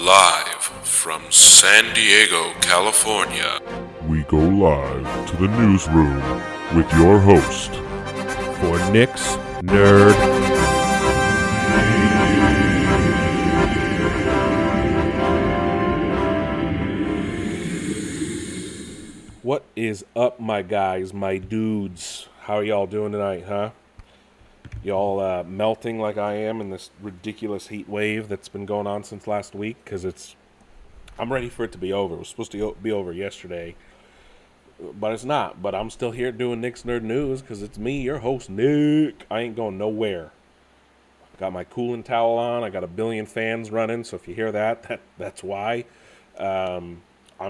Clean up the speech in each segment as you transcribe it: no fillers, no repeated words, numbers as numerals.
Live from San Diego, California. We go live to the newsroom with your host for Nick's Nerd. What is up, my guys, my dudes? How are y'all doing tonight, huh? Y'all melting like I am in this ridiculous heat wave that's been going on since last week? Because I'm ready for it to be over. It was supposed to be over yesterday, but it's not. But I'm still here doing Nick's Nerd News because it's me, your host, Nick. I ain't going nowhere. Got my cooling towel on. I got a billion fans running, so if you hear that's why. I'm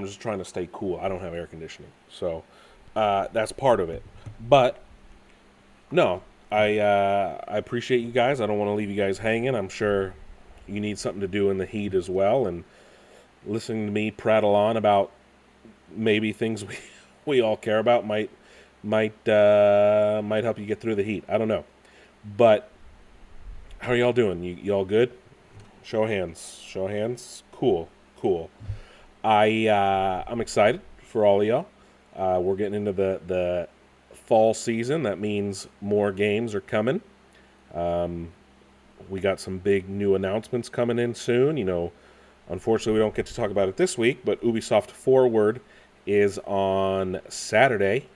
just trying to stay cool. I don't have air conditioning, so that's part of it. But no, I appreciate you guys. I don't want to leave you guys hanging. I'm sure you need something to do in the heat as well, and listening to me prattle on about maybe things we all care about might help you get through the heat. I don't know, but how are y'all doing? Y'all good? Show of hands. Show of hands. Cool. I'm excited for all of y'all. We're getting into the fall season. That means more games are coming. We got some big new announcements coming in soon. Unfortunately, we don't get to talk about it this week, but Ubisoft Forward is on Saturday.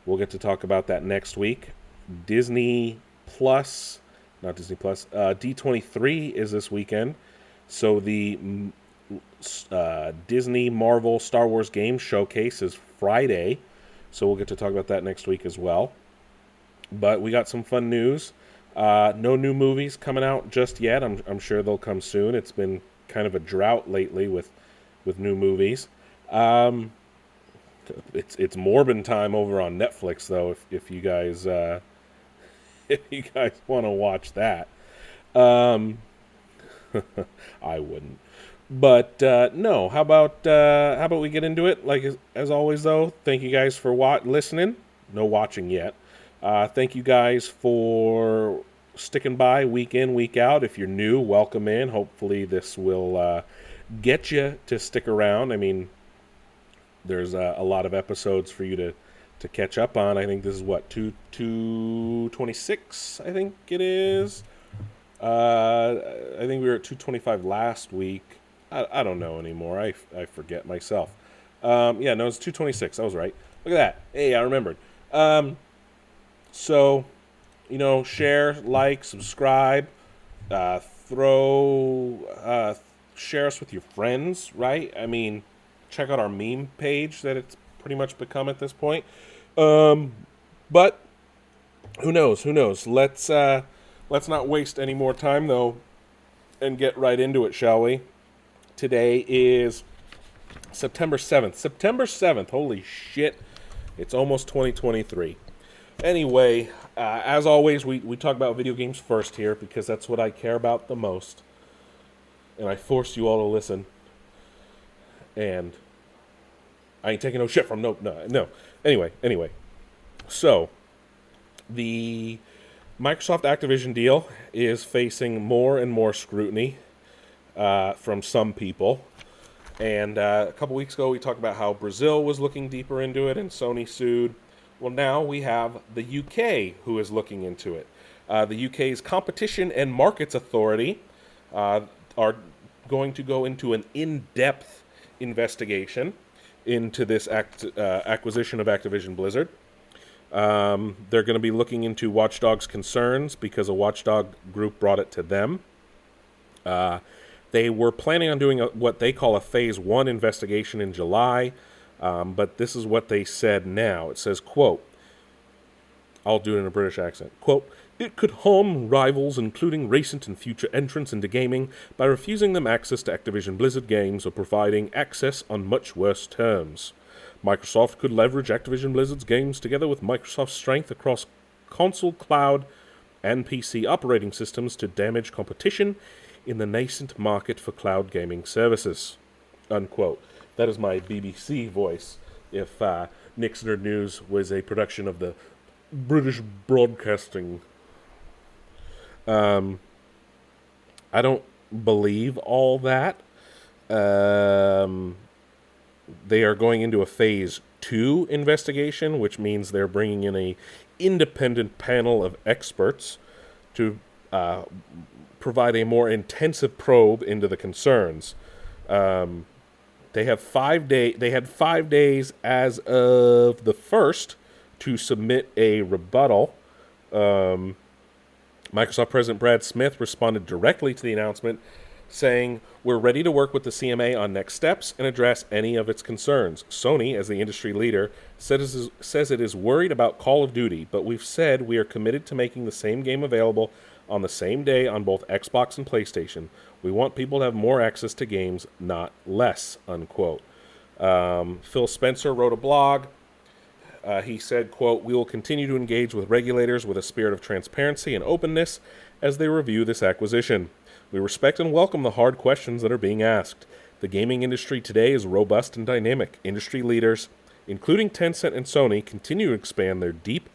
We'll get to talk about that next week. Disney Plus, not Disney Plus, D23 is this weekend. So the Disney Marvel Star Wars Game Showcase is Friday. So we'll get to talk about that next week as well. But we got some fun news. No new movies coming out just yet. I'm sure they'll come soon. It's been kind of a drought lately with new movies. It's Morbin time over on Netflix though. If you guys want to watch that, I wouldn't. But no, how about we get into it? Like as always, though, thank you guys for listening. No watching yet. Thank you guys for sticking by week in, week out. If you're new, welcome in. Hopefully this will get you to stick around. I mean, there's a lot of episodes for you to catch up on. I think this is what 226. I think it is. I think we were at 225 last week. I don't know anymore. I forget myself. No, it's 226. I was right. Look at that. Hey, I remembered. So, share, like, subscribe, share us with your friends, right? I mean, check out our meme page that it's pretty much become at this point. But who knows? Let's not waste any more time, though, and get right into it, shall we? Today is September 7th. September 7th. Holy shit. It's almost 2023. Anyway, as always, we talk about video games first here because that's what I care about the most. And I forced you all to listen. And I ain't taking no shit from no. Anyway. So, the Microsoft Activision deal is facing more and more scrutiny from some people. And a couple weeks ago, we talked about how Brazil was looking deeper into it and Sony sued. Well, now we have the UK who is looking into it. The UK's Competition and Markets Authority are going to go into an in-depth investigation into this acquisition of Activision Blizzard. They're going to be looking into Watchdog's concerns because a watchdog group brought it to them. They were planning on doing what they call a Phase 1 investigation in July, but this is what they said now. It says, quote, I'll do it in a British accent, quote, it could harm rivals, including recent and future entrants into gaming, by refusing them access to Activision Blizzard games or providing access on much worse terms. Microsoft could leverage Activision Blizzard's games together with Microsoft's strength across console, cloud, and PC operating systems to damage competition in the nascent market for cloud gaming services. Unquote. That is my BBC voice. If Nick's Nerd News was a production of the British Broadcasting. I don't believe all that. Um, they are going into a phase 2 investigation, which means they're bringing in a independent panel of experts to provide a more intensive probe into the concerns. They have 5 day. They had 5 days as of the first to submit a rebuttal. Microsoft President Brad Smith responded directly to the announcement, saying, "We're ready to work with the CMA on next steps and address any of its concerns. Sony, as the industry leader, says it is worried about Call of Duty, but we've said we are committed to making the same game available on the same day on both Xbox and PlayStation. We want people to have more access to games, not less," unquote. Phil Spencer wrote a blog. He said, quote, "We will continue to engage with regulators with a spirit of transparency and openness as they review this acquisition. We respect and welcome the hard questions that are being asked. The gaming industry today is robust and dynamic. Industry leaders, including Tencent and Sony, continue to expand their deep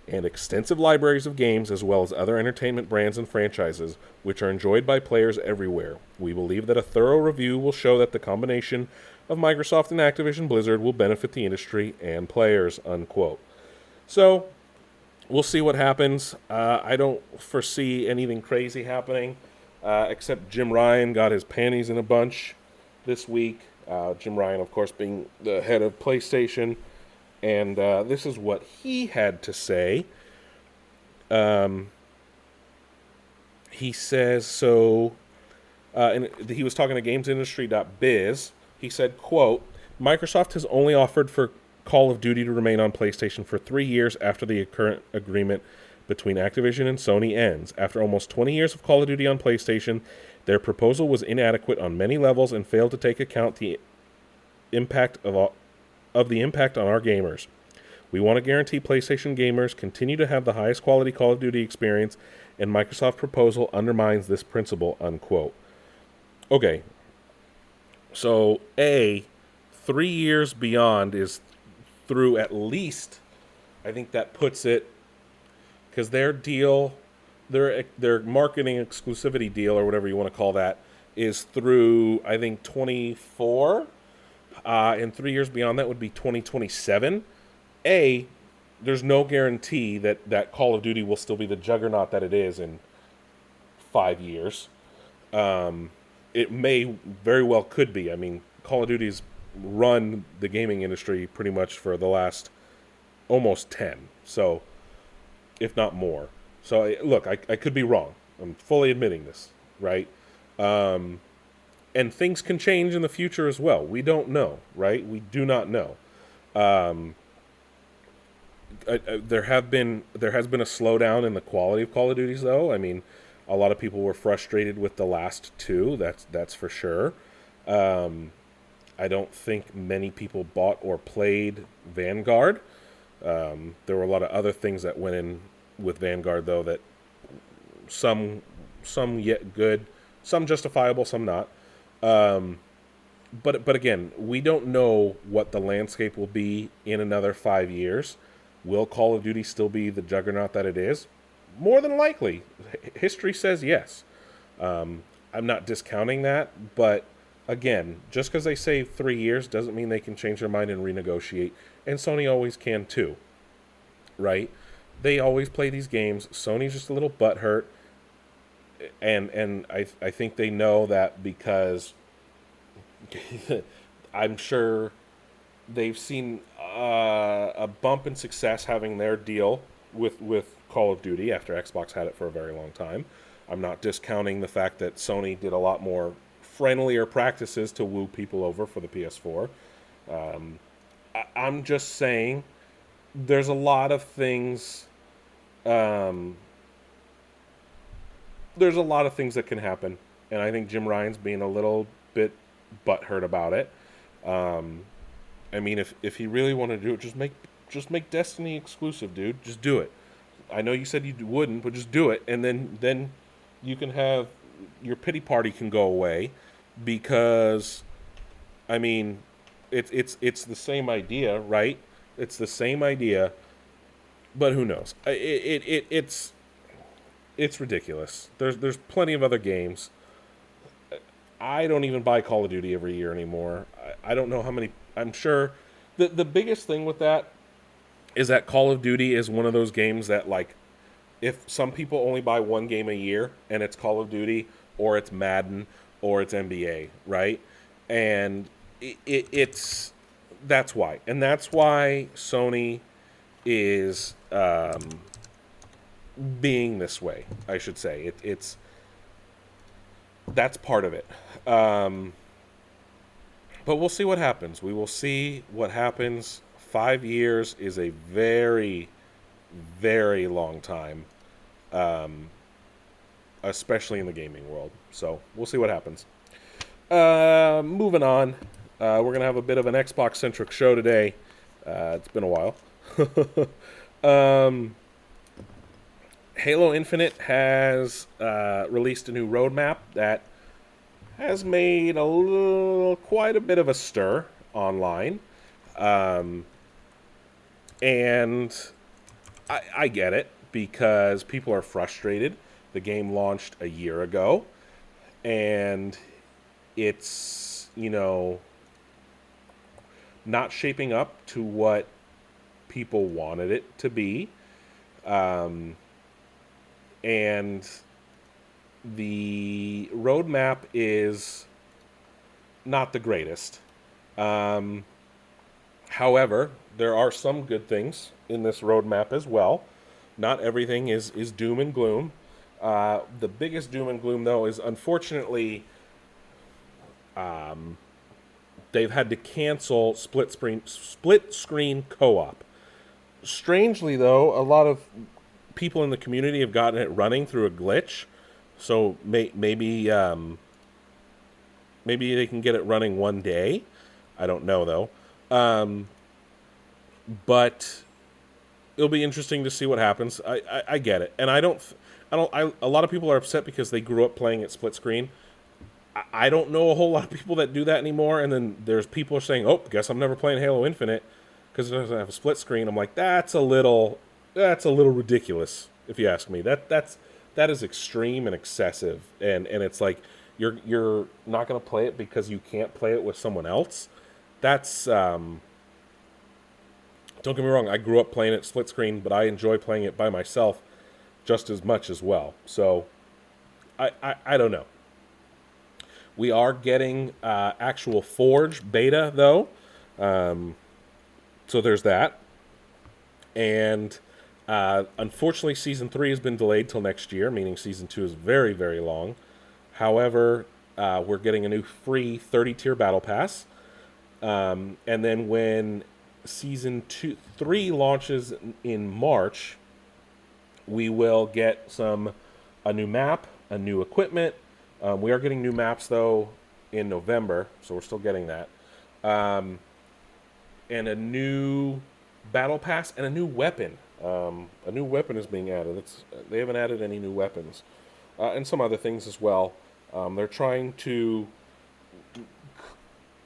and extensive libraries of games as well as other entertainment brands and franchises, which are enjoyed by players everywhere. We believe that a thorough review will show that the combination of Microsoft and Activision Blizzard will benefit the industry and players," unquote. So, we'll see what happens. I don't foresee anything crazy happening, except Jim Ryan got his panties in a bunch this week. Jim Ryan, of course, being the head of PlayStation. And this is what he had to say. He says, and he was talking to GamesIndustry.biz. He said, quote, "Microsoft has only offered for Call of Duty to remain on PlayStation for 3 years after the current agreement between Activision and Sony ends. After almost 20 years of Call of Duty on PlayStation, their proposal was inadequate on many levels and failed to take account the impact of the impact on our gamers. We want to guarantee PlayStation gamers continue to have the highest quality Call of Duty experience, and Microsoft's proposal undermines this principle," unquote. Okay. So, 3 years beyond is through at least, I think that puts it, because their deal, their marketing exclusivity deal, or whatever you want to call that, is through, I think, 24. And 3 years beyond that would be 2027. There's no guarantee that Call of Duty will still be the juggernaut that it is in 5 years. It may very well could be. I mean, Call of Duty's run the gaming industry pretty much for the last almost 10. So, if not more. So, look, I could be wrong. I'm fully admitting this, right? And things can change in the future as well. We don't know, right? We do not know. There has been a slowdown in the quality of Call of Duties, though. I mean, a lot of people were frustrated with the last two. That's for sure. I don't think many people bought or played Vanguard. There were a lot of other things that went in with Vanguard, though, that some yet good, some justifiable, some not. But again, we don't know what the landscape will be in another 5 years. Will Call of Duty still be the juggernaut that it is? More than likely. History says yes. I'm not discounting that, but again, just because they say 3 years doesn't mean they can change their mind and renegotiate. And Sony always can too, right? They always play these games. Sony's just a little butthurt. And I think they know that because I'm sure they've seen a bump in success having their deal with Call of Duty after Xbox had it for a very long time. I'm not discounting the fact that Sony did a lot more friendlier practices to woo people over for the PS4. I'm just saying there's a lot of things. There's a lot of things that can happen, and I think Jim Ryan's being a little bit butthurt about it. I mean, if he really wanted to do it, just make Destiny exclusive, dude. Just do it. I know you said you wouldn't, but just do it, and then you can have your pity party can go away, because, I mean, it's the same idea, right? It's the same idea, but who knows? It's ridiculous. There's plenty of other games. I don't even buy Call of Duty every year anymore. I don't know how many. I'm sure the biggest thing with that is that Call of Duty is one of those games that, like, if some people only buy one game a year and it's Call of Duty or it's Madden or it's NBA, right? And it's that's why, and that's why Sony is being this way. I should say it's that's part of it. But we'll see what happens. We will see what happens. 5 years is a very, very long time, especially in the gaming world. So we'll see what happens. Moving on. We're going to have a bit of an Xbox-centric show today. It's been a while. Halo Infinite has released a new roadmap that has made quite a bit of a stir online. And I get it, because people are frustrated. The game launched a year ago, and it's, not shaping up to what people wanted it to be. And the roadmap is not the greatest. However, there are some good things in this roadmap as well. Not everything is doom and gloom. The biggest doom and gloom, though, is unfortunately they've had to cancel split screen co-op. Strangely, though, a lot of people in the community have gotten it running through a glitch. So maybe they can get it running one day. I don't know, though. But it'll be interesting to see what happens. I get it, and a lot of people are upset because they grew up playing it split screen. I don't know a whole lot of people that do that anymore. And then there's people saying, "Oh, guess I'm never playing Halo Infinite because it doesn't have a split screen." I'm like, that's a little ridiculous, if you ask me. That is extreme and excessive, and it's like you're not going to play it because you can't play it with someone else. That's don't get me wrong, I grew up playing it split screen, but I enjoy playing it by myself just as much as well. So I don't know. We are getting actual Forge beta, though. So there's that. And unfortunately, Season 3 has been delayed till next year, meaning Season 2 is very, very long. However, we're getting a new free 30-tier Battle Pass. And then when Season 3 launches in March, we will get a new map, a new equipment. We are getting new maps, though, in November, so we're still getting that. And a new Battle Pass and a new weapon. A new weapon is being added. They haven't added any new weapons. And some other things as well. They're trying to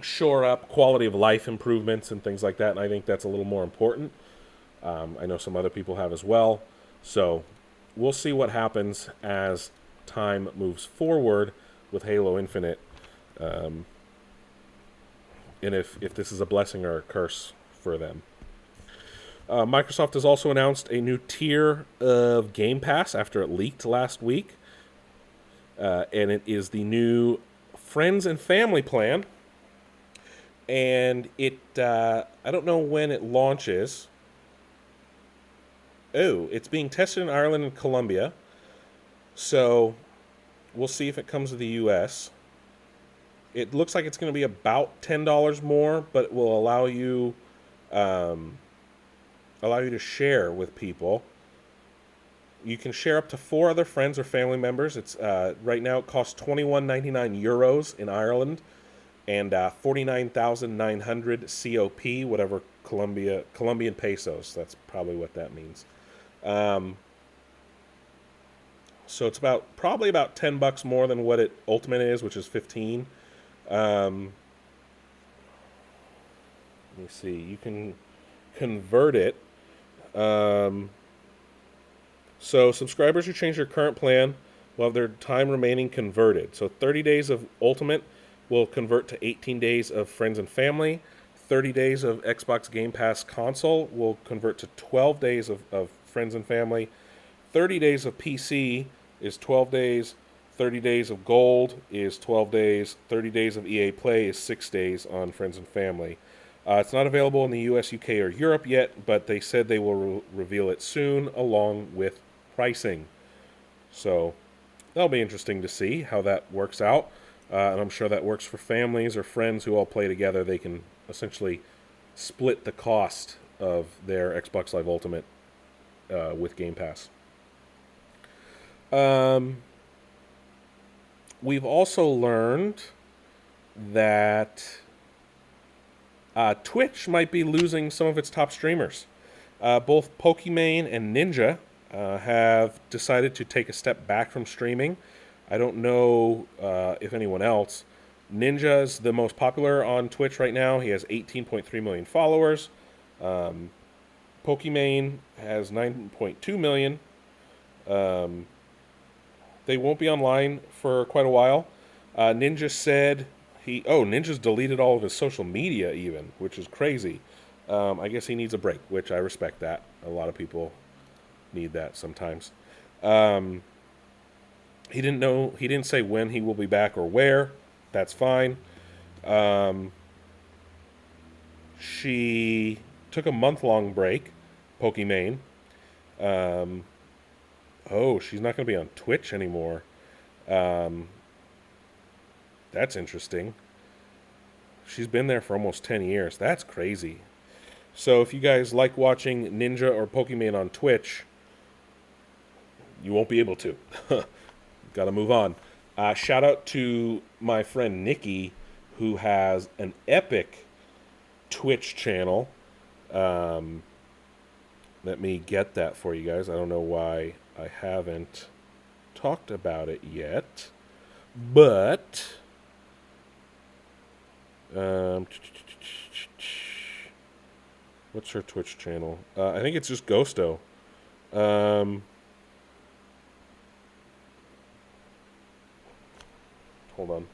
shore up quality of life improvements and things like that, and I think that's a little more important. I know some other people have as well. So we'll see what happens as time moves forward with Halo Infinite, and if this is a blessing or a curse for them. Microsoft has also announced a new tier of Gamepass after it leaked last week, and it is the new Friends and Family plan. And I don't know when it launches. Oh, it's being tested in Ireland and Colombia. So we'll see if it comes to the U.S. It looks like it's going to be about $10 more, but it will allow you to share with people. You can share up to 4 other friends or family members. It's right now it costs €21.99 in Ireland, and 49,900 COP, whatever Colombian pesos. That's probably what that means. So it's probably about $10 more than what it Ultimate is, which is 15. Let me see. You can convert it. So subscribers who change their current plan will have their time remaining converted. So 30 days of Ultimate will convert to 18 days of Friends and Family. 30 days of Xbox Game Pass console will convert to 12 days of Friends and Family. 30 days of PC is 12 days. 30 days of Gold is 12 days. 30 days of EA Play is 6 days on Friends and Family. It's not available in the US, UK, or Europe yet, but they said they will reveal it soon along with pricing. So that'll be interesting to see how that works out. And I'm sure that works for families or friends who all play together. They can essentially split the cost of their Xbox Live Ultimate with Game Pass. We've also learned that Twitch might be losing some of its top streamers. Both Pokimane and Ninja have decided to take a step back from streaming. I don't know if anyone else. Ninja's the most popular on Twitch right now. He has 18.3 million followers. Pokimane has 9.2 million. They won't be online for quite a while. Ninja said Ninja's deleted all of his social media even, which is crazy. I guess he needs a break, which I respect that. A lot of people need that sometimes. He didn't say when he will be back or where. That's fine. She took a month-long break, Pokimane. She's not going to be on Twitch anymore. That's interesting. She's been there for almost 10 years. That's crazy. So if you guys like watching Ninja or Pokimane on Twitch, you won't be able to. Got to move on. Shout out to my friend Nikki, who has an epic Twitch channel. Let me get that for you guys. I don't know why I haven't talked about it yet. But what's her Twitch channel? I think it's just Ghosto. Hold on.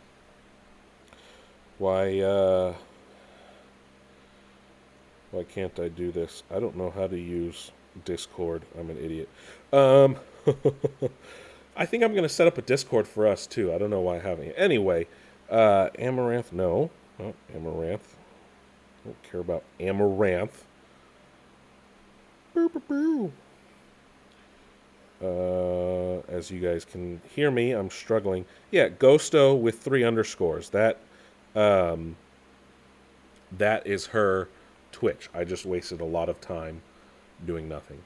Why can't I do this? I don't know how to use Discord. I'm an idiot. I think I'm going to set up a Discord for us, too. I don't know why I haven't yet. Anyway, Amaranth, no. Oh, Amaranth. I don't care about Amaranth. Boo, boo, boo. As you guys can hear me, I'm struggling. Yeah, Ghosto with 3 underscores. That is her Twitch. I just wasted a lot of time doing nothing.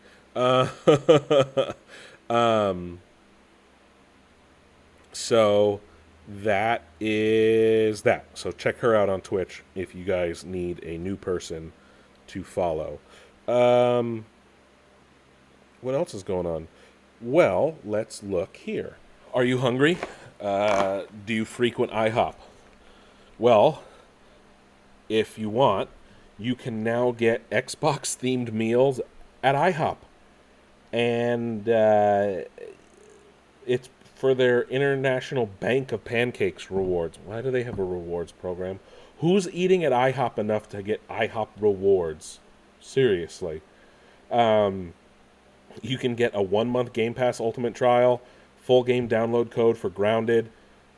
So that is that. So check her out on Twitch if you guys need a new person to follow. What else is going on? Well, let's look here. Are you hungry? Do you frequent IHOP? Well, if you want, you can now get Xbox-themed meals at IHOP. And it's for their International Bank of Pancakes rewards. Why do they have a rewards program? Who's eating at IHOP enough to get IHOP rewards? Seriously. You can get a 1-month Game Pass Ultimate trial, full game download code for Grounded,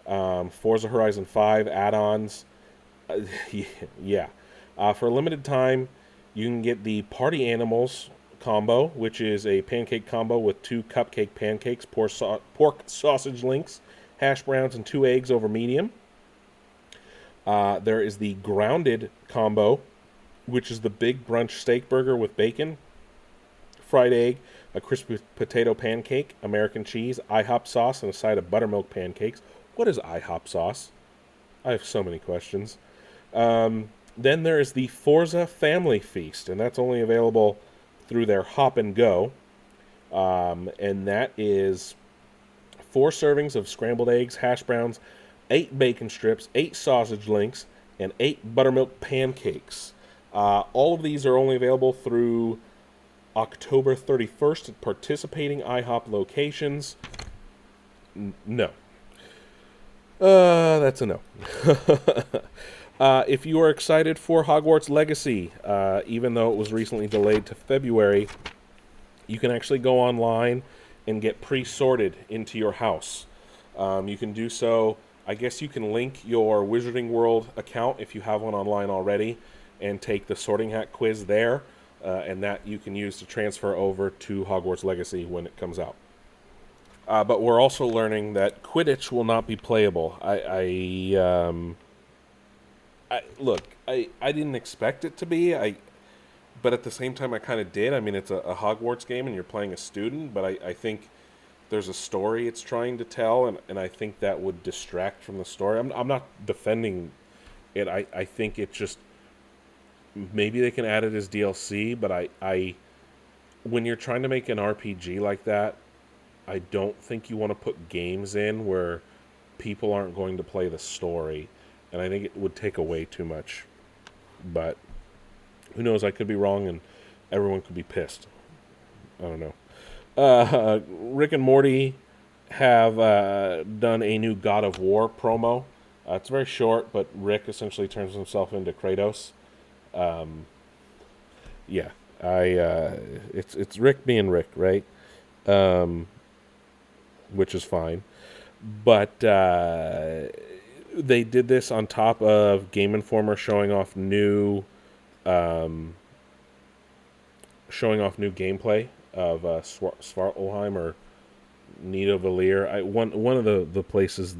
Forza Horizon 5 add-ons. Yeah. For a limited time, you can get the Party Animals combo, which is a pancake combo with 2 cupcake pancakes, pork sausage links, hash browns, and 2 eggs over medium. There is the Grounded combo, which is the big brunch steak burger with bacon, fried egg, a crispy potato pancake, American cheese, IHOP sauce, and a side of buttermilk pancakes. What is IHOP sauce? I have so many questions. Then there is the Forza Family Feast, and that's only available through their Hop and Go. And that is 4 servings of scrambled eggs, hash browns, 8 bacon strips, 8 sausage links, and 8 buttermilk pancakes. All of these are only available through October 31st at participating IHOP locations. No. That's a no. If you are excited for Hogwarts Legacy, even though it was recently delayed to February, you can actually go online and get pre-sorted into your house. You can do so. I guess you can link your Wizarding World account if you have one online already and take the sorting hat quiz there, and that you can use to transfer over to Hogwarts Legacy when it comes out. But we're also learning that Quidditch will not be playable. Look, I didn't expect it to be. But at the same time, I kind of did. I mean, it's a Hogwarts game, and you're playing a student. But I think there's a story it's trying to tell, and I think that would distract from the story. I'm not defending it. I think it just maybe they can add it as DLC. But I when you're trying to make an RPG like that, I don't think you want to put games in where people aren't going to play the story, and I think it would take away too much. But who knows? I could be wrong, and everyone could be pissed. I don't know. Rick and Morty have done a new God of War promo. It's very short, but Rick essentially turns himself into Kratos. Yeah, it's Rick being Rick, right? Which is fine. But they did this on top of Game Informer showing off new gameplay of Svartalheim or Nidavellir. One of the places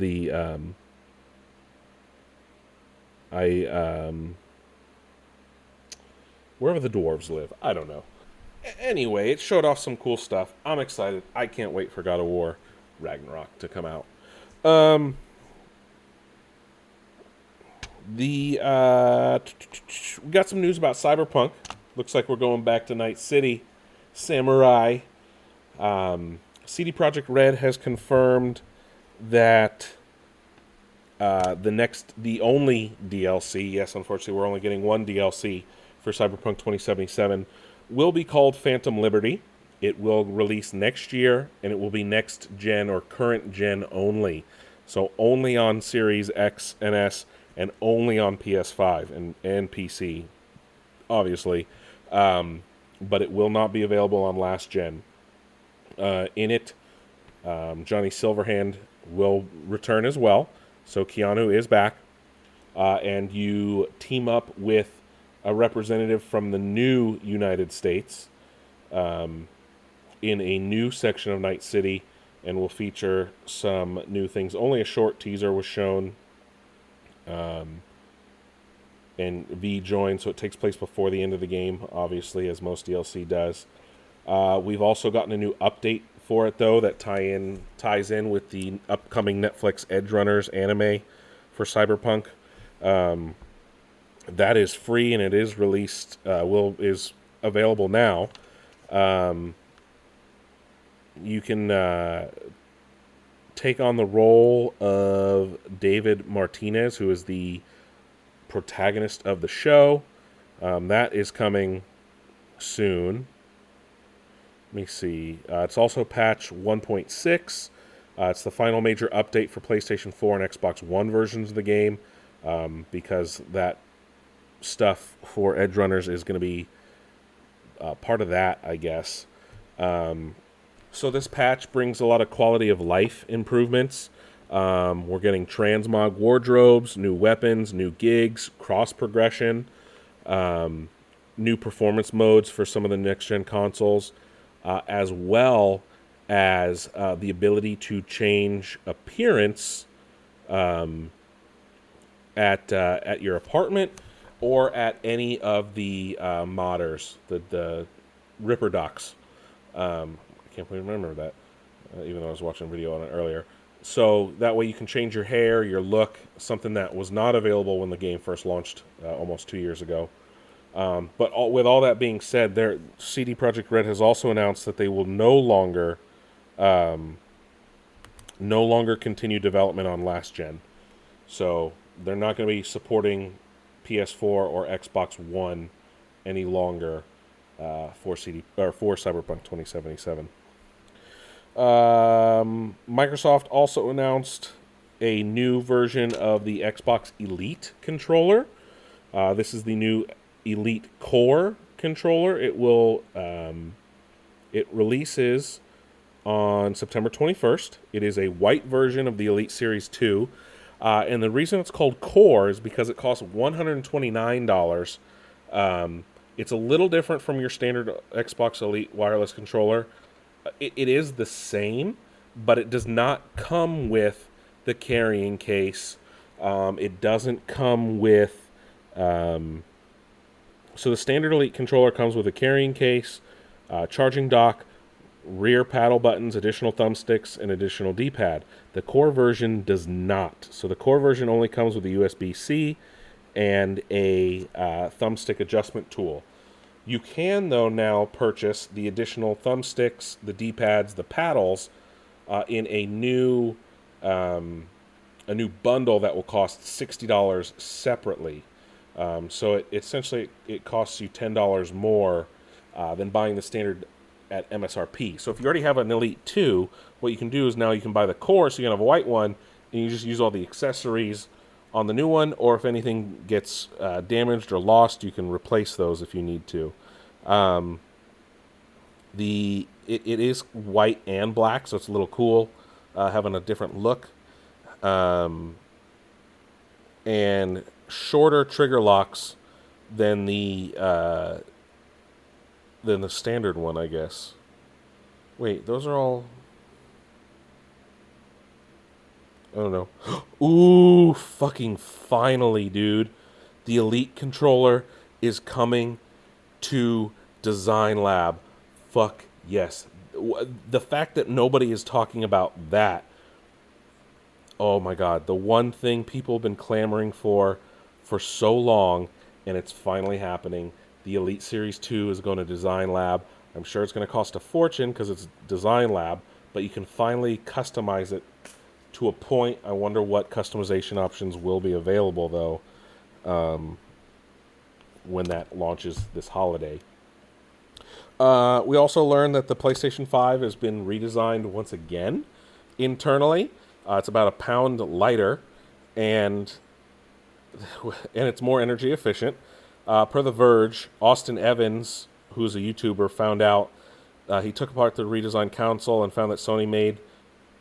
wherever the dwarves live. I don't know. Anyway, it showed off some cool stuff. I'm excited. I can't wait for God of War Ragnarok to come out. We got some news about Cyberpunk. Looks like we're going back to Night City. Samurai. CD Projekt Red has confirmed that the only DLC, yes, unfortunately we're only getting one DLC for Cyberpunk 2077, will be called Phantom Liberty. It will release next year, and it will be next gen or current gen only. So only on Series X and S, and only on PS5 and PC, obviously. But it will not be available on last gen. In it, Johnny Silverhand will return as well. So Keanu is back. And you team up with a representative from the new United States in a new section of Night City, and will feature some new things. Only a short teaser was shown. And V joined, so it takes place before the end of the game, obviously, as most DLC does. We've also gotten a new update for it, though, that ties in with the upcoming Netflix Edgerunners anime for Cyberpunk. That is free, and it is released, is available now. You can take on the role of David Martinez, who is the protagonist of the show. That is coming soon. Let me see. It's also patch 1.6. It's the final major update for PlayStation 4 and Xbox One versions of the game, because that stuff for Edgerunners is going to be part of that, I guess. So this patch brings a lot of quality of life improvements. We're getting transmog wardrobes, new weapons, new gigs, cross progression, new performance modes for some of the next-gen consoles, as well as the ability to change appearance at your apartment or at any of the modders, the Ripper Docs. I can't remember that, even though I was watching a video on it earlier. So that way you can change your hair, your look, something that was not available when the game first launched almost 2 years ago. But with all that being said, CD Projekt Red has also announced that they will no longer continue development on last gen. So they're not going to be supporting PS4 or Xbox One any longer for Cyberpunk 2077. Microsoft also announced a new version of the Xbox Elite controller. This is the new Elite Core controller. It releases on September 21st. It is a white version of the Elite Series 2. And the reason it's called Core is because it costs $129. It's a little different from your standard Xbox Elite wireless controller. It is the same, but it does not come with the carrying case. It doesn't come with. So the standard Elite controller comes with a carrying case, charging dock, rear paddle buttons, additional thumbsticks, and additional D-pad. The core version does not. So the core version only comes with a USB-C and a thumbstick adjustment tool. You can, though, now purchase the additional thumbsticks, the D-pads, the paddles in a new bundle that will cost $60 separately. So it costs you $10 more than buying the standard at MSRP. So if you already have an Elite 2, what you can do is now you can buy the core, so you can have a white one, and you just use all the accessories on the new one, or if anything gets damaged or lost, you can replace those if you need to. It is white and black, so it's a little cool, having a different look. And shorter trigger locks than the standard one, I guess. Wait, those are all... I don't know. Ooh, fucking finally, dude. The Elite controller is coming to Design Lab. Fuck yes. The fact that nobody is talking about that. Oh my god. The one thing people have been clamoring for so long, and it's finally happening. The Elite Series 2 is going to Design Lab. I'm sure it's going to cost a fortune because it's Design Lab, but you can finally customize it to a point. I wonder what customization options will be available, though, when that launches this holiday. We also learned that the PlayStation 5 has been redesigned once again internally. It's about a pound lighter, and it's more energy efficient. Per The Verge, Austin Evans, who's a YouTuber, found out he took apart the redesigned console and found that Sony made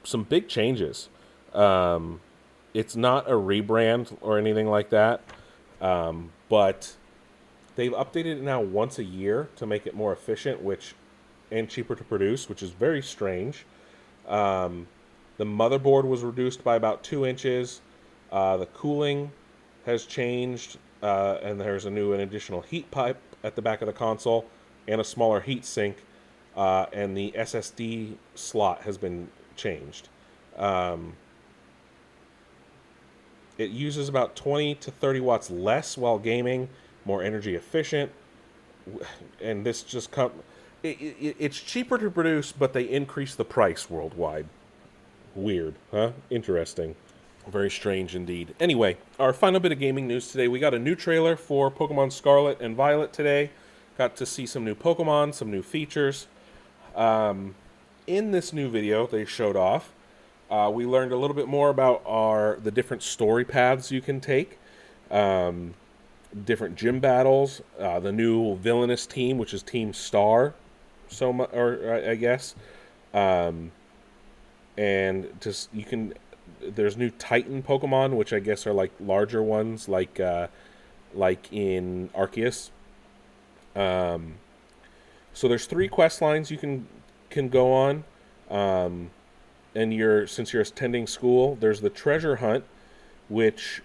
some big changes. It's not a rebrand or anything like that, but they've updated it now once a year to make it more efficient, and cheaper to produce, which is very strange. The motherboard was reduced by about 2 inches. The cooling has changed, and there's an additional heat pipe at the back of the console and a smaller heat sink, and the SSD slot has been changed. It uses about 20 to 30 watts less while gaming, more energy efficient, and this just it's cheaper to produce, but they increase the price worldwide. Weird, huh? Interesting. Very strange indeed. Anyway, our final bit of gaming news today. We got a new trailer for Pokemon Scarlet and Violet today. Got to see some new Pokemon, some new features. In this new video they showed off, we learned a little bit more about the different story paths you can take, different gym battles, the new villainous team, which is Team Star, I guess, and just there's new Titan Pokemon, which I guess are like larger ones, like in Arceus. So there's 3 quest lines you can go on. And since you're attending school, there's the treasure hunt, which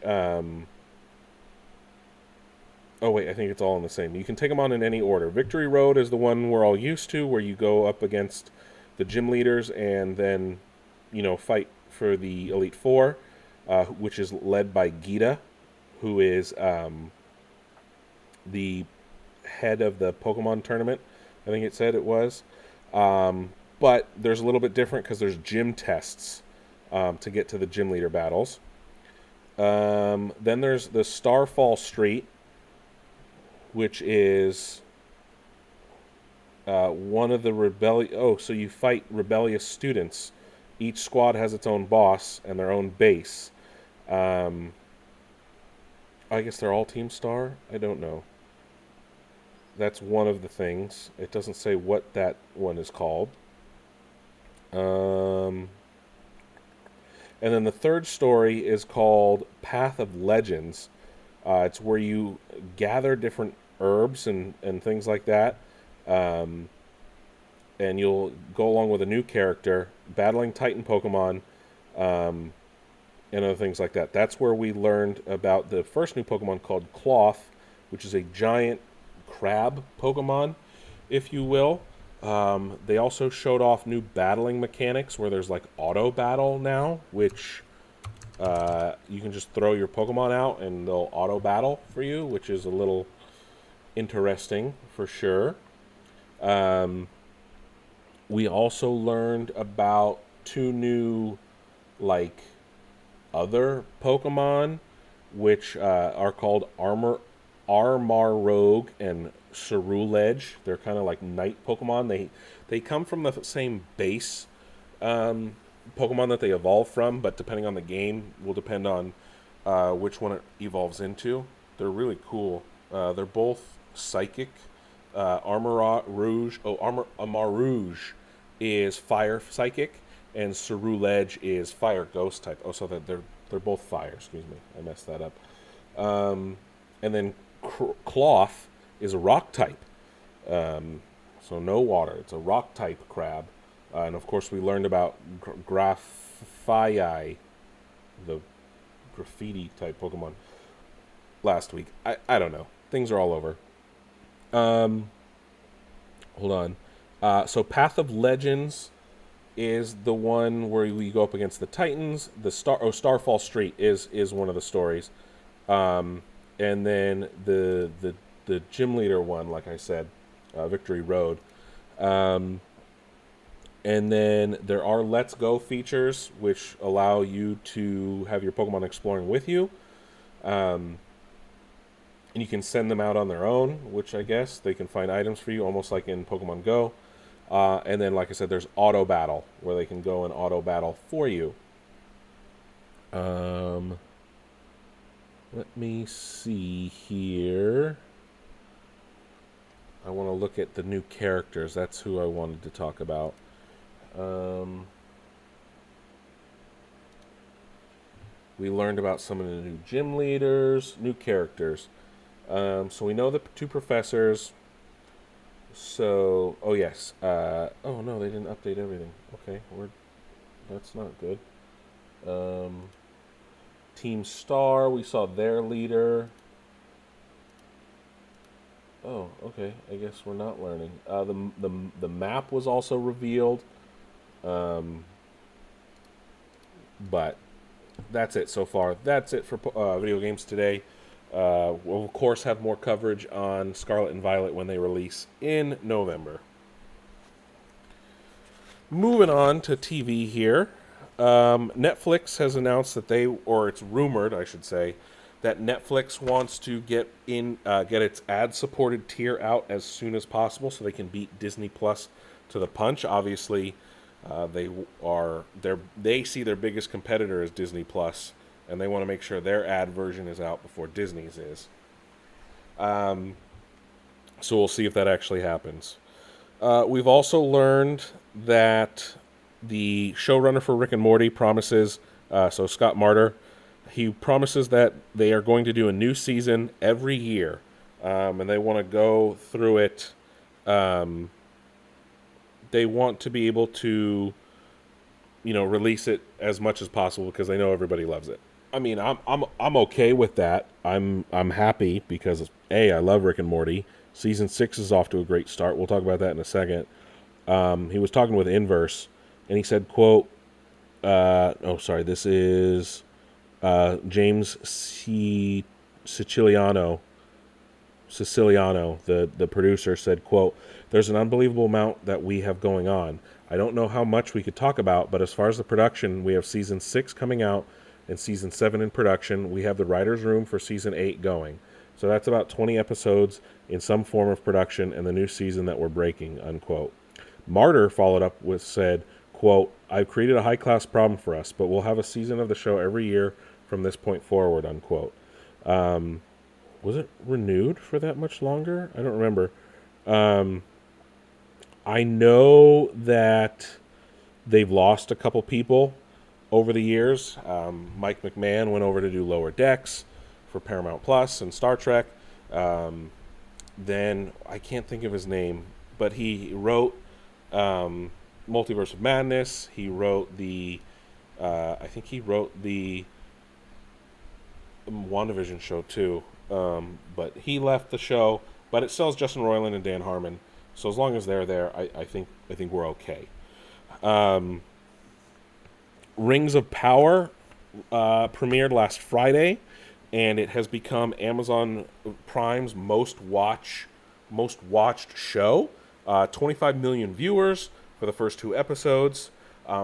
oh wait, I think it's all in the same. You can take them on in any order. Victory Road is the one we're all used to, where you go up against the gym leaders and then, fight for the Elite Four, which is led by Gita, who is the head of the Pokemon tournament. I think it said it was. But there's a little bit different because there's gym tests to get to the gym leader battles. Then there's the Starfall Street, which is One of the so you fight rebellious students. Each squad has its own boss and their own base. Um, I guess they're all Team Star. I don't know. That's one of the things. It doesn't say what that one is called. Um, and then the third story is called Path of Legends. It's where you gather different herbs and things like that. Um, and you'll go along with a new character, battling Titan Pokemon, um, and other things like that. That's where we learned about the first new Pokemon called Cloth, which is a giant crab Pokemon, if you will. They also showed off new battling mechanics where there's like auto battle now, which you can just throw your Pokemon out and they'll auto battle for you, which is a little interesting for sure. Um, we also learned about two new, like, other Pokemon, which are called Armarogue and Ceruledge. They're kind of like night Pokemon. They come from the same base Pokemon that they evolve from, but depending on the game, will depend on which one it evolves into. They're really cool. They're both psychic. Armor Rouge is fire psychic, and Ceruledge is fire ghost type. Oh, so that they're both fire. Excuse me, I messed that up. And then Cloth is a rock type. So no water. It's a rock type crab. And of course, we learned about Graphii, the graffiti type Pokemon, last week. I don't know. Things are all over. Hold on. So Path of Legends is the one where we go up against the Titans. The Starfall Street is one of the stories. And then the gym leader one, like I said, Victory Road. And then there are Let's Go features, which allow you to have your Pokemon exploring with you. And you can send them out on their own, which I guess they can find items for you, almost like in Pokemon Go. And then, like I said, there's auto battle, where they can go and auto battle for you. Let me see here. I want to look at the new characters. That's who I wanted to talk about. We learned about some of the new gym leaders, new characters. So we know the two professors. So, oh yes. Oh no, they didn't update everything. Okay, that's not good. Team Star, we saw their leader. Oh, okay. I guess we're not learning. The map was also revealed. But that's it so far. That's it for video games today. We'll of course have more coverage on Scarlet and Violet when they release in November. Moving on to TV here. Netflix has announced that it's rumored, I should say, that Netflix wants to get its ad-supported tier out as soon as possible so they can beat Disney Plus to the punch. Obviously, they see their biggest competitor as Disney Plus, and they want to make sure their ad version is out before Disney's is. So we'll see if that actually happens. We've also learned that the showrunner for Rick and Morty promises, so Scott Marter, he promises that they are going to do a new season every year, and they want to go through it. They want to be able to, release it as much as possible because they know everybody loves it. I mean, I'm okay with that. I'm happy because I love Rick and Morty. Season 6 is off to a great start. We'll talk about that in a second. He was talking with Inverse, and he said, quote, this is James Siciliano, the producer, said, quote, "There's an unbelievable amount that we have going on. I don't know how much we could talk about, but as far as the production, we have season 6 coming out and season 7 in production. We have the writer's room for season 8 going. So that's about 20 episodes in some form of production and the new season that we're breaking, unquote. Martyr followed up with said, quote, I've created a high-class problem for us, but we'll have a season of the show every year from this point forward, unquote. Was it renewed for that much longer? I don't remember. I know that they've lost a couple people over the years. Mike McMahon went over to do Lower Decks for Paramount Plus and Star Trek. Then I can't think of his name, but he wrote Multiverse of Madness. He wrote I think he wrote the WandaVision show too. But he left the show, but it still has Justin Roiland and Dan Harmon. So as long as they're there, I think we're okay. Rings of Power premiered last Friday, and it has become Amazon Prime's most watched show. 25 million viewers for the first 2 episodes.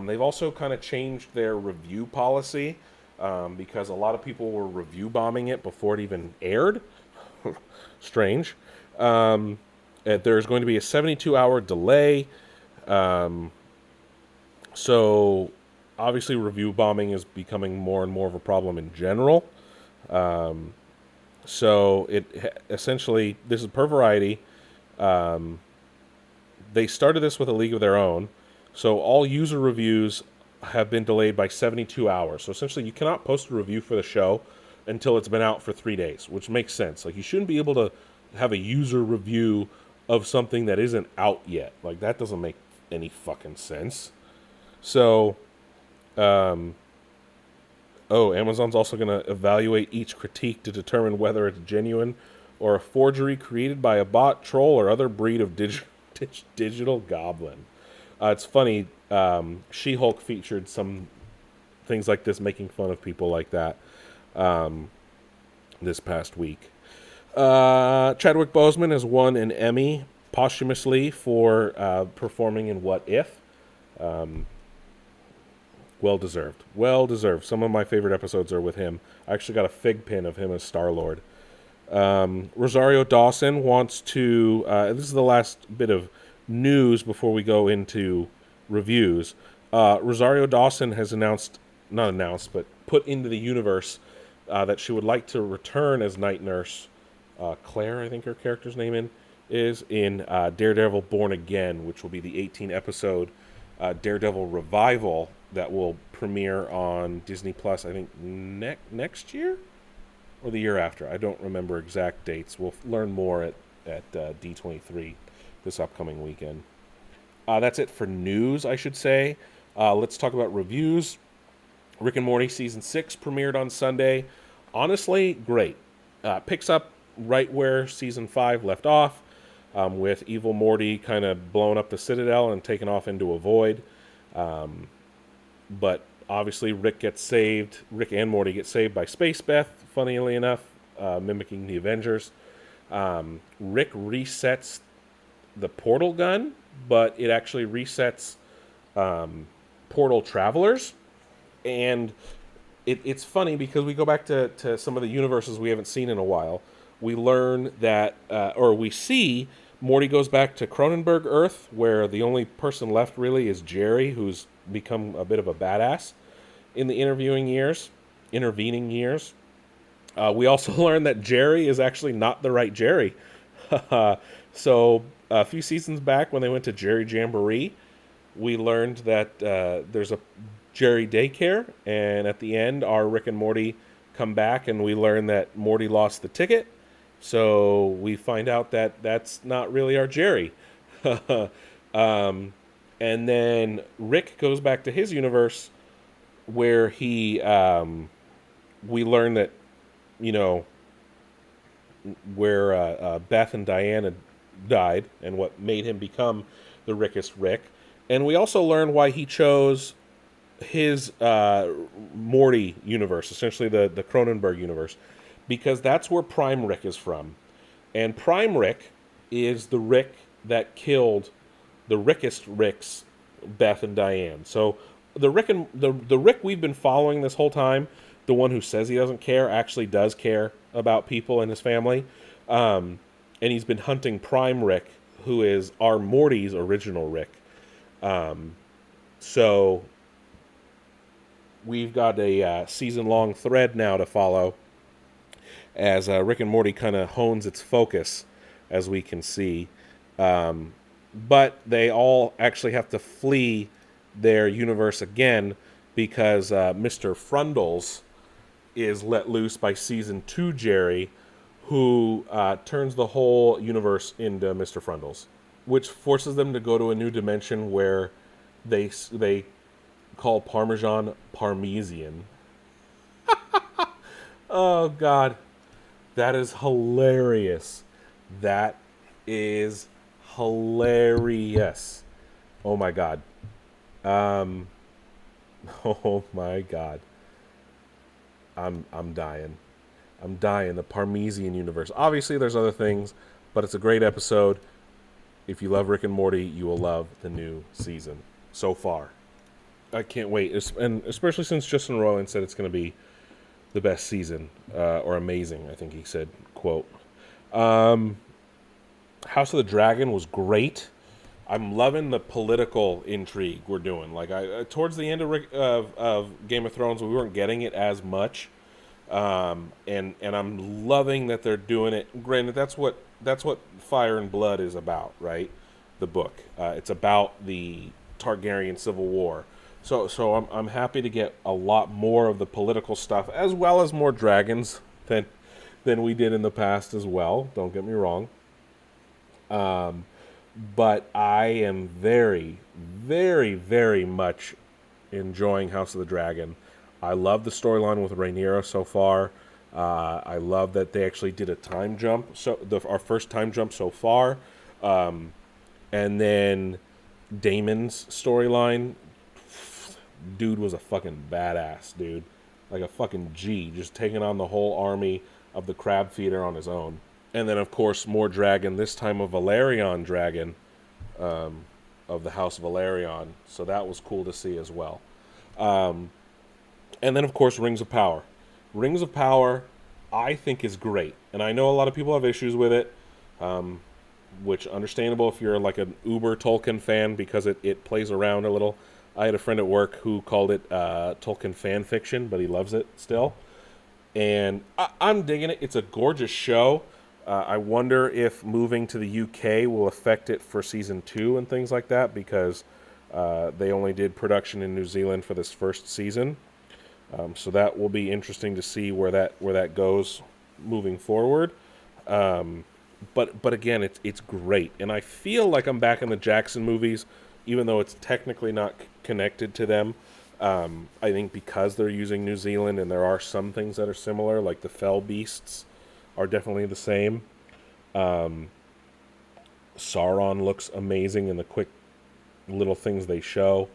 They've also kind of changed their review policy because a lot of people were review bombing it before it even aired. Strange. There's going to be a 72-hour delay. So obviously review bombing is becoming more and more of a problem in general. So it essentially, this is per Variety. They started this with a league of their own. So all user reviews have been delayed by 72 hours. So essentially you cannot post a review for the show until it's been out for 3 days, which makes sense. Like, you shouldn't be able to have a user review of something that isn't out yet. Like, that doesn't make any fucking sense. So, Amazon's also going to evaluate each critique to determine whether it's genuine or a forgery created by a bot, troll, or other breed of digital goblin. It's funny, She-Hulk featured some things like this, making fun of people like that this past week. Chadwick Boseman has won an Emmy posthumously for performing in What If. Well deserved. Some of my favorite episodes are with him. I actually got a fig pin of him as Star-Lord. Rosario Dawson wants to... this is the last bit of news before we go into reviews. Rosario Dawson has put into the universe that she would like to return as Night Nurse Claire, I think her character's name is in Daredevil Born Again, which will be the 18-episode Daredevil revival that will premiere on Disney Plus, I think, next year? Or the year after. I don't remember exact dates. We'll learn more at D23 this upcoming weekend. That's it for news, I should say. Let's talk about reviews. Rick and Morty Season 6 premiered on Sunday. Honestly, great. Picks up right where Season 5 left off, with evil Morty kind of blowing up the Citadel and taking off into a void. But obviously Rick and Morty get saved by Space Beth, funnily enough, mimicking the Avengers. Rick resets the portal gun, but it actually resets portal travelers. And it's funny because we go back to some of the universes we haven't seen in a while. We learn that, or we see Morty goes back to Cronenberg Earth, where the only person left really is Jerry, who's become a bit of a badass in the intervening years. We also learn that Jerry is actually not the right Jerry. So a few seasons back, when they went to Jerry Jamboree, we learned that there's a Jerry daycare, and at the end, our Rick and Morty come back, and we learn that Morty lost the ticket. So we find out that that's not really our Jerry. And then Rick goes back to his universe, where we learn that, where Beth and Diana died, and what made him become the Rickest Rick. And we also learn why he chose his Morty universe, essentially the Cronenberg universe, because that's where Prime Rick is from. And Prime Rick is the Rick that killed the Rickest Ricks, Beth and Diane. So the Rick we've been following this whole time, the one who says he doesn't care, actually does care. about people in his family. And he's been hunting Prime Rick, who is our Morty's original Rick. So we've got a season-long thread now to follow as Rick and Morty kind of hones its focus, as we can see. But they all actually have to flee their universe again because Mr. Frundles is let loose by Season 2 Jerry, who turns the whole universe into Mr. Frundles, which forces them to go to a new dimension where they call Parmesan Parmesan. Oh, God. That is hilarious. That is hilarious. Oh, my God. Oh, my God. I'm dying. I'm dying. The Parmesan universe. Obviously, there's other things, but it's a great episode. If you love Rick and Morty, you will love the new season so far. I can't wait, and especially since Justin Roiland said it's going to be the best season, or amazing, I think he said, quote. House of the Dragon was great. I'm loving the political intrigue we're doing. Like, towards the end of Game of Thrones, we weren't getting it as much. And I'm loving that they're doing it. Granted, that's what Fire and Blood is about, right? The book. It's about the Targaryen Civil War. So I'm happy to get a lot more of the political stuff, as well as more dragons than we did in the past as well. Don't get me wrong. But I am very, very, very much enjoying House of the Dragon. I love the storyline with Rhaenyra so far. I love that they actually did a time jump, our first time jump so far. And then Daemon's storyline, dude was a fucking badass, dude. Like a fucking G, just taking on the whole army of the Crab Feeder on his own. And then, of course, more dragon, this time a Valerian dragon, of the House of Valerian. So that was cool to see as well. And then, of course, Rings of Power. Rings of Power, I think, is great. And I know a lot of people have issues with it, which understandable if you're like an uber Tolkien fan, because it plays around a little. I had a friend at work who called it Tolkien fan fiction, but he loves it still. And I'm digging it. It's a gorgeous show. I wonder if moving to the UK will affect it for Season 2 and things like that, because they only did production in New Zealand for this first season. So that will be interesting to see where that goes moving forward. But again, it's great, and I feel like I'm back in the Jackson movies, even though it's technically not connected to them. I think because they're using New Zealand, and there are some things that are similar, like the fell beasts are definitely the same. Sauron looks amazing in the quick little things they show.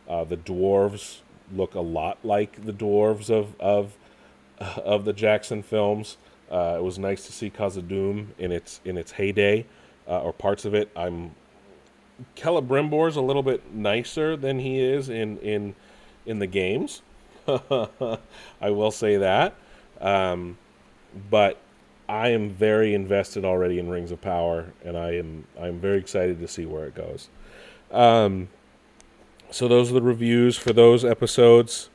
The dwarves look a lot like the dwarves of the Jackson films. It was nice to see Khazad-dûm in its heyday, or parts of it. Celebrimbor's a little bit nicer than he is in the games. I will say that. But I am very invested already in Rings of Power, and I'm very excited to see where it goes. So those are the reviews for those episodes.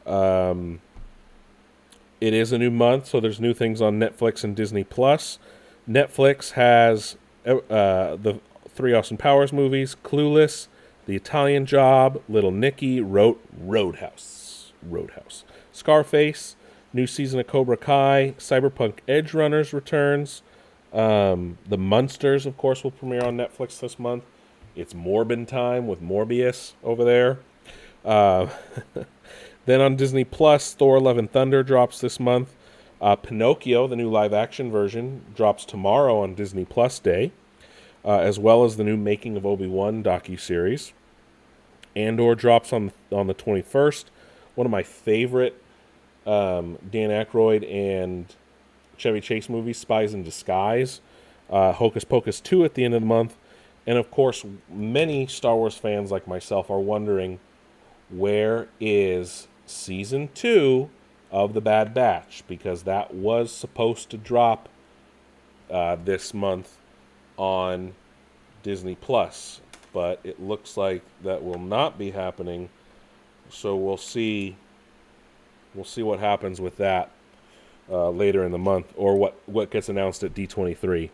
It is a new month, so there's new things on Netflix and Disney Plus. Netflix has the 3 Austin Powers movies: Clueless, The Italian Job, Little Nicky, Roadhouse, Scarface, new season of Cobra Kai, Cyberpunk Edgerunners returns. The Munsters, of course, will premiere on Netflix this month. It's Morbin time with Morbius over there. Then on Disney Plus, Thor: Love and Thunder drops this month. Pinocchio, the new live-action version, drops tomorrow on Disney Plus Day, as well as the new Making of Obi-Wan docuseries. Andor drops on the 21st. One of my favorite Dan Aykroyd and Chevy Chase movies, Spies in Disguise. Hocus Pocus 2 at the end of the month. And, of course, many Star Wars fans like myself are wondering, where is Season 2 of Star Wars Episode 9? of The Bad Batch, because that was supposed to drop this month on Disney Plus, but it looks like that will not be happening. So we'll see. We'll see what happens with that later in the month, or what gets announced at D23.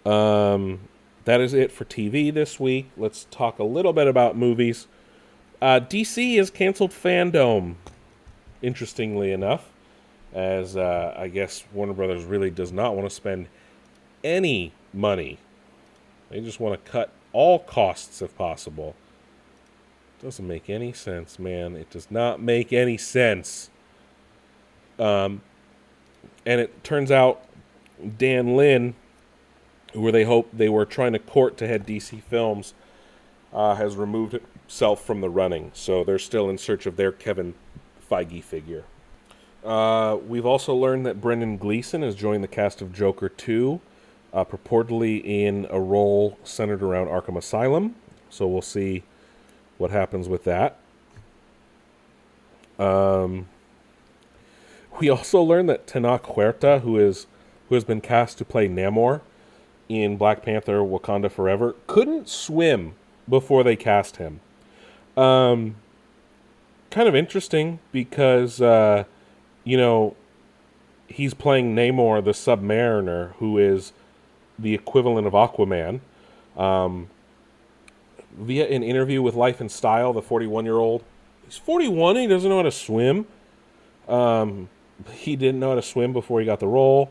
That is it for TV this week. Let's talk a little bit about movies. DC has canceled Fandom, interestingly enough, as I guess Warner Brothers really does not want to spend any money. They just want to cut all costs if possible. Doesn't make any sense, man. It does not make any sense. And it turns out Dan Lin, who they were trying to court to head DC Films, has removed himself from the running. So they're still in search of their Kevin Feige figure. We've also learned that Brendan Gleeson has joined the cast of Joker 2, purportedly in a role centered around Arkham Asylum. So we'll see what happens with that. We also learned that Tenoch Huerta, who has been cast to play Namor in Black Panther: Wakanda Forever, couldn't swim before they cast him. Kind of interesting because he's playing Namor the Submariner, who is the equivalent of Aquaman. Via an interview with Life and Style, the 41-year-old, he's 41 and he doesn't know how to swim. He didn't know how to swim before he got the role.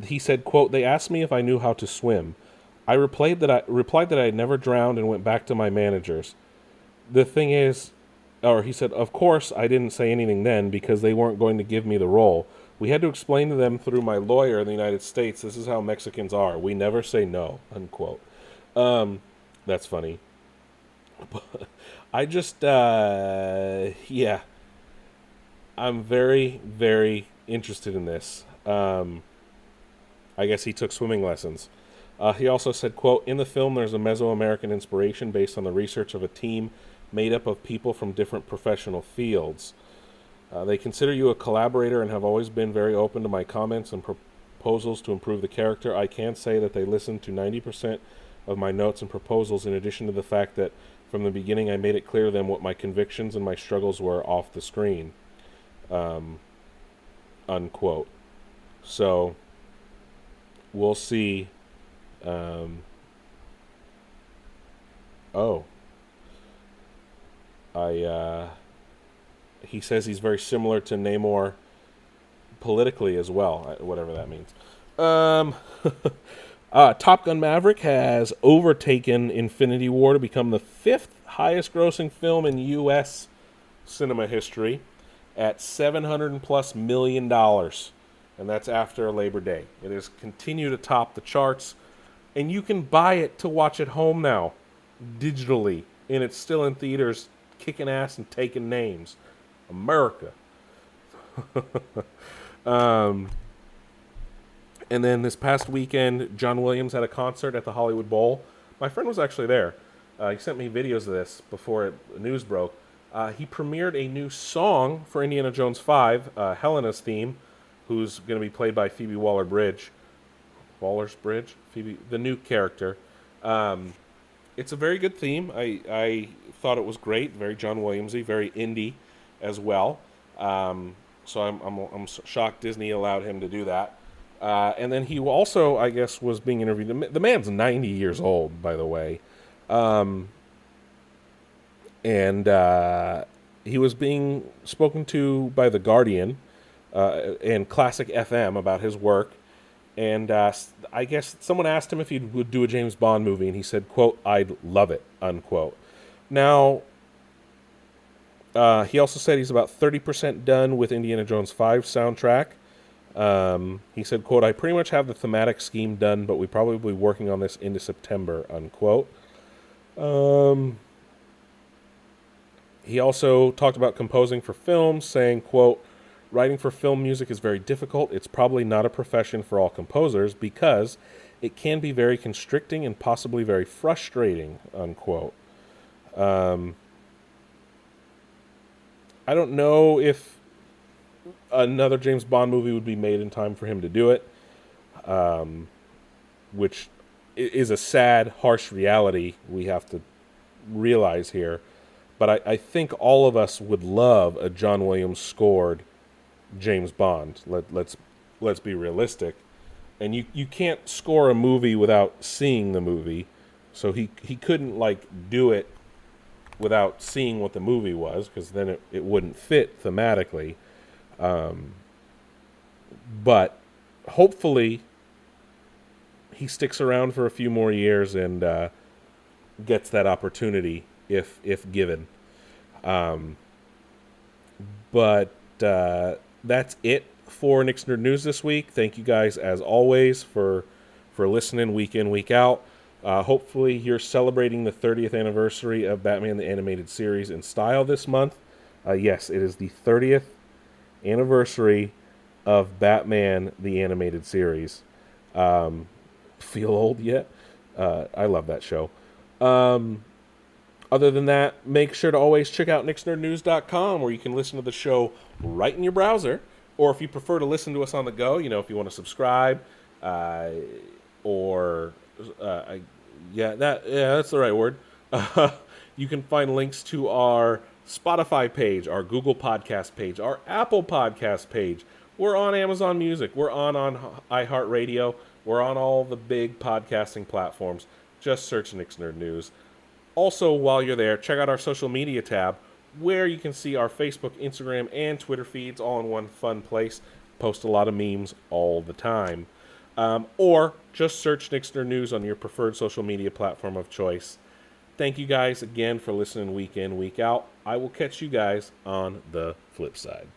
He said, quote, "They asked me if I knew how to swim. I replied that I had never drowned and went back to my managers. The thing is," or he said, "of course I didn't say anything then because they weren't going to give me the role. We had to explain to them through my lawyer in the United States, this is how Mexicans are. We never say no," unquote. That's funny. I just, yeah. I'm very, very interested in this. I guess he took swimming lessons. He also said, quote, "In the film, there's a Mesoamerican inspiration based on the research of a team made up of people from different professional fields. They consider you a collaborator and have always been very open to my comments and proposals to improve the character. I can say that they listened to 90% of my notes and proposals, in addition to the fact that from the beginning I made it clear to them what my convictions and my struggles were off the screen." Unquote. So we'll see. He says he's very similar to Namor politically as well, whatever that means. Top Gun Maverick has overtaken Infinity War to become the 5th highest grossing film in U.S. cinema history at $700+ million. And that's after Labor Day. It has continued to top the charts. And you can buy it to watch at home now, digitally. And it's still in theaters, kicking ass and taking names. America. And then this past weekend, John Williams had a concert at the Hollywood Bowl. My friend was actually there. He sent me videos of this before the news broke. He premiered a new song for Indiana Jones 5, Helena's theme, who's going to be played by Phoebe Waller-Bridge. Waller-Bridge? Phoebe, the new character. It's a very good theme. I thought it was great, very John Williamsy, very indie as well. So I'm shocked Disney allowed him to do that. And then he also, I guess, was being interviewed. The man's 90 years old, by the way. And he was being spoken to by The Guardian and Classic FM about his work. And I guess someone asked him if he would do a James Bond movie, and he said, quote, "I'd love it," unquote. Now, he also said he's about 30% done with Indiana Jones 5 soundtrack. He said, quote, "I pretty much have the thematic scheme done, but we probably will be working on this into September," unquote. He also talked about composing for films, saying, quote, "Writing for film music is very difficult. It's probably not a profession for all composers because it can be very constricting and possibly very frustrating," unquote. I don't know if another James Bond movie would be made in time for him to do it, which is a sad, harsh reality we have to realize here. But I think all of us would love a John Williams scored James Bond. Let's be realistic. And you can't score a movie without seeing the movie. So he couldn't like do it without seeing what the movie was, because then it wouldn't fit thematically. But hopefully he sticks around for a few more years and gets that opportunity if given. But that's it for Nick's Nerd News this week. Thank you guys, as always, for listening week in, week out. Hopefully you're celebrating the 30th anniversary of Batman the Animated Series in style this month. Yes, it is the 30th anniversary of Batman the Animated Series. Feel old yet? I love that show. Other than that, make sure to always check out nicksnerdnews.com, where you can listen to the show right in your browser. Or if you prefer to listen to us on the go, if you want to subscribe, that's the right word. You can find links to our Spotify page, our Google Podcast page, our Apple Podcast page. We're on Amazon Music. We're on iHeartRadio. We're on all the big podcasting platforms. Just search Nick's Nerd News. Also, while you're there, check out our social media tab, where you can see our Facebook, Instagram, and Twitter feeds all in one fun place. Post a lot of memes all the time. Or just search Nick's Nerd News on your preferred social media platform of choice. Thank you guys again for listening week in, week out. I will catch you guys on the flip side.